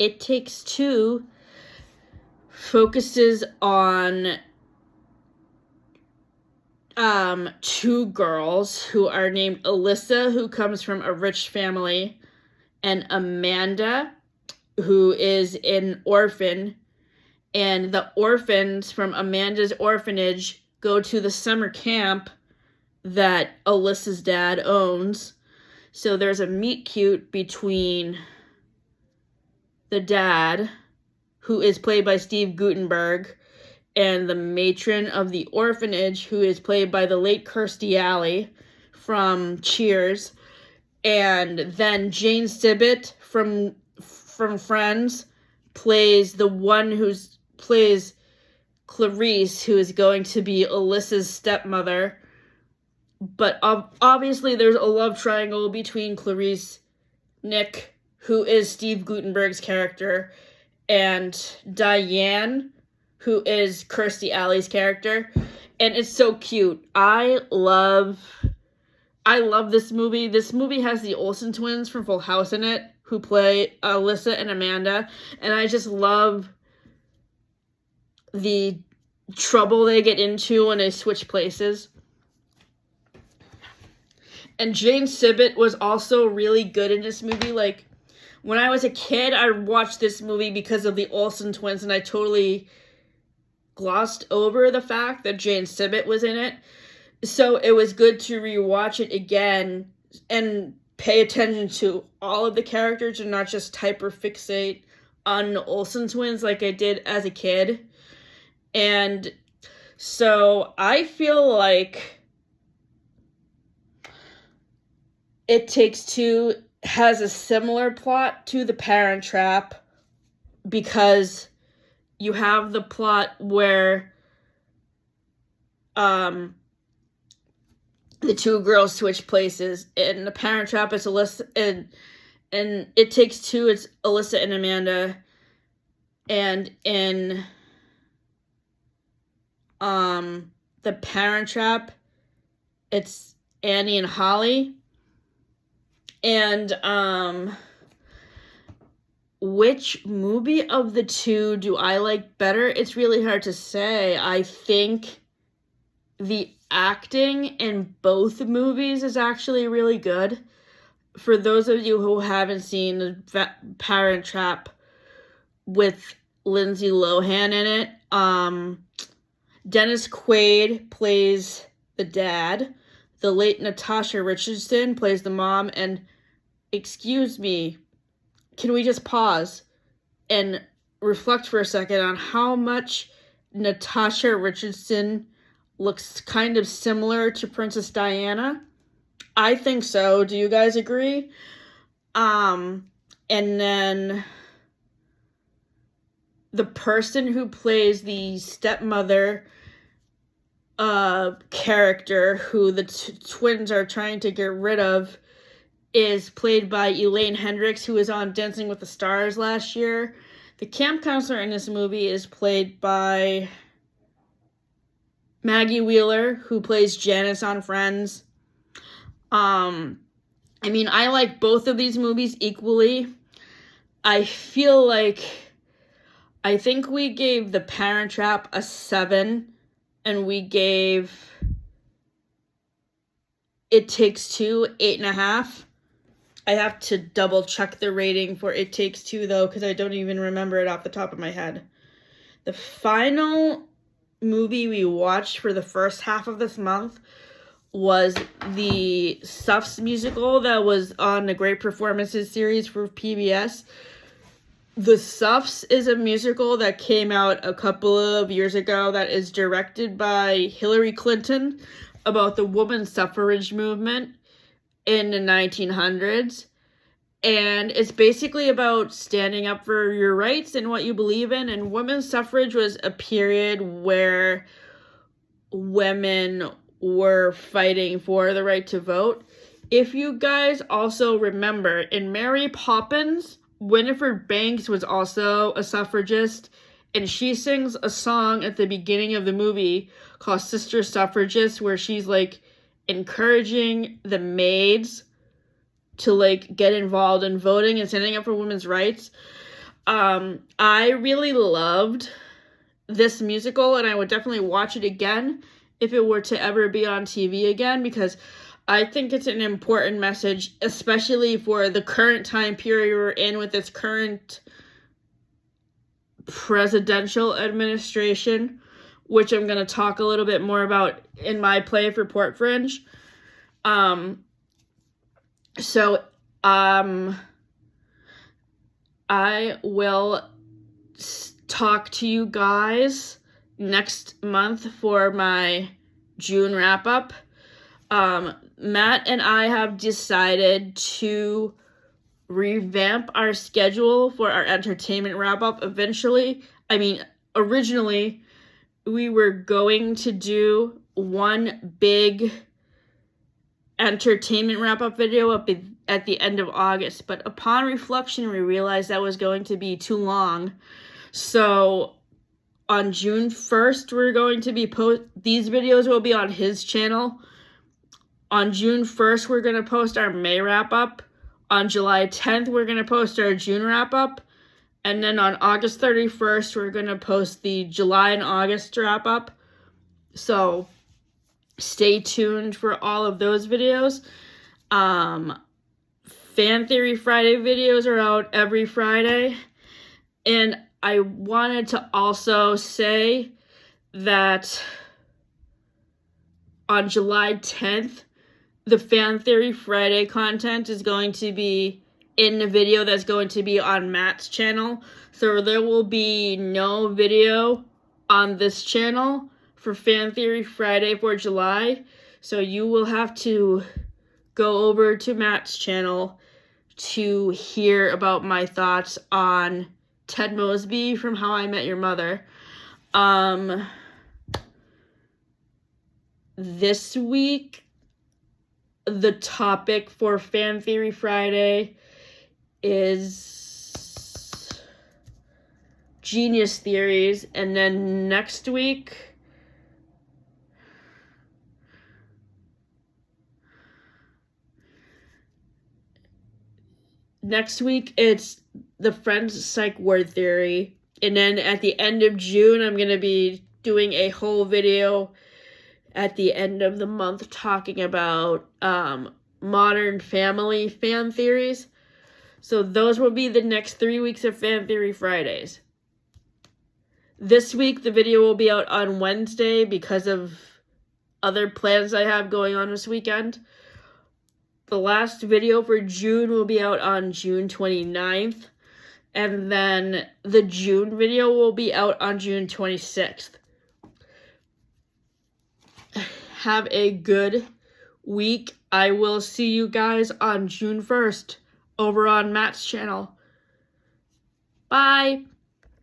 It Takes Two focuses on two girls who are named Alyssa, who comes from a rich family, and Amanda, who is an orphan. And the orphans from Amanda's orphanage go to the summer camp that Alyssa's dad owns. So there's a meet cute between the dad, who is played by Steve Guttenberg, and the matron of the orphanage, who is played by the late Kirstie Alley from Cheers. And then Jane Sibbett from Friends plays the one plays Clarice, who is going to be Alyssa's stepmother. But obviously there's a love triangle between Clarice, Nick, who is Steve Guttenberg's character, and Diane, who is Kirstie Alley's character. And it's so cute. I love this movie. This movie has the Olsen twins from Full House in it, who play Alyssa and Amanda. And I just love the trouble they get into when they switch places. And Jane Sibbett was also really good in this movie. Like, when I was a kid, I watched this movie because of the Olsen twins, and I totally glossed over the fact that Jane Sibbett was in it. So it was good to rewatch it again and pay attention to all of the characters and not just hyperfixate on the Olsen twins like I did as a kid. And so I feel like It Takes Two has a similar plot to The Parent Trap, because you have the plot where the two girls switch places. In The Parent Trap, it's Alyssa, and It Takes Two, it's Alyssa and Amanda. And in The Parent Trap, it's Annie and Holly. And which movie of the two do I like better? It's really hard to say. I think the acting in both movies is actually really good. For those of you who haven't seen The Parent Trap with Lindsay Lohan in it, Dennis Quaid plays the dad. The late Natasha Richardson plays the mom. And excuse me, can we just pause and reflect for a second on how much Natasha Richardson looks kind of similar to Princess Diana? I think so. Do you guys agree? And then the person who plays the stepmother character, who the twins are trying to get rid of, is played by Elaine Hendricks, who was on Dancing with the Stars last year. The camp counselor in this movie is played by Maggie Wheeler, who plays Janice on Friends. I mean, I like both of these movies equally. I feel like I think we gave The Parent Trap a 7, and we gave It Takes Two 8.5. I have to double check the rating for It Takes Two, though, because I don't even remember it off the top of my head. The final movie we watched for the first half of this month was the Suffs musical that was on the Great Performances series for PBS. The Suffs is a musical that came out a couple of years ago that is directed by Hillary Clinton about the women's suffrage movement in the 1900s. And it's basically about standing up for your rights and what you believe in. And women's suffrage was a period where women were fighting for the right to vote. If you guys also remember, in Mary Poppins, Winifred Banks was also a suffragist, and she sings a song at the beginning of the movie called Sister Suffragist, where she's like encouraging the maids to like get involved in voting and standing up for women's rights. I really loved this musical, and I would definitely watch it again if it were to ever be on TV again, because I think it's an important message, especially for the current time period we're in with this current presidential administration, which I'm going to talk a little bit more about in my play for Port Fringe. I will talk to you guys next month for my June wrap-up. Matt and I have decided to revamp our schedule for our entertainment wrap-up eventually. I mean, originally, we were going to do one big entertainment wrap-up video up at the end of August, but upon reflection, we realized that was going to be too long. So on June 1st, we're going to be these videos will be on his channel. On June 1st, we're going to post our May wrap-up. On July 10th, we're going to post our June wrap-up. And then on August 31st, we're going to post the July and August wrap-up. So stay tuned for all of those videos. Fan Theory Friday videos are out every Friday. And I wanted to also say that on July 10th, the Fan Theory Friday content is going to be in the video that's going to be on Matt's channel. So there will be no video on this channel for Fan Theory Friday for July. So you will have to go over to Matt's channel to hear about my thoughts on Ted Mosby from How I Met Your Mother. This week, the topic for Fan Theory Friday is genius theories, and then next week it's the Friends Psych word theory, and then at the end of June I'm going to be doing a whole video at the end of the month talking about Modern Family fan theories. So those will be the next 3 weeks of Fan Theory Fridays. This week the video will be out on Wednesday because of other plans I have going on this weekend. The last video for June will be out on June 29th. And then the June video will be out on June 26th. Have a good week. I will see you guys on June 1st over on Matt's channel. Bye.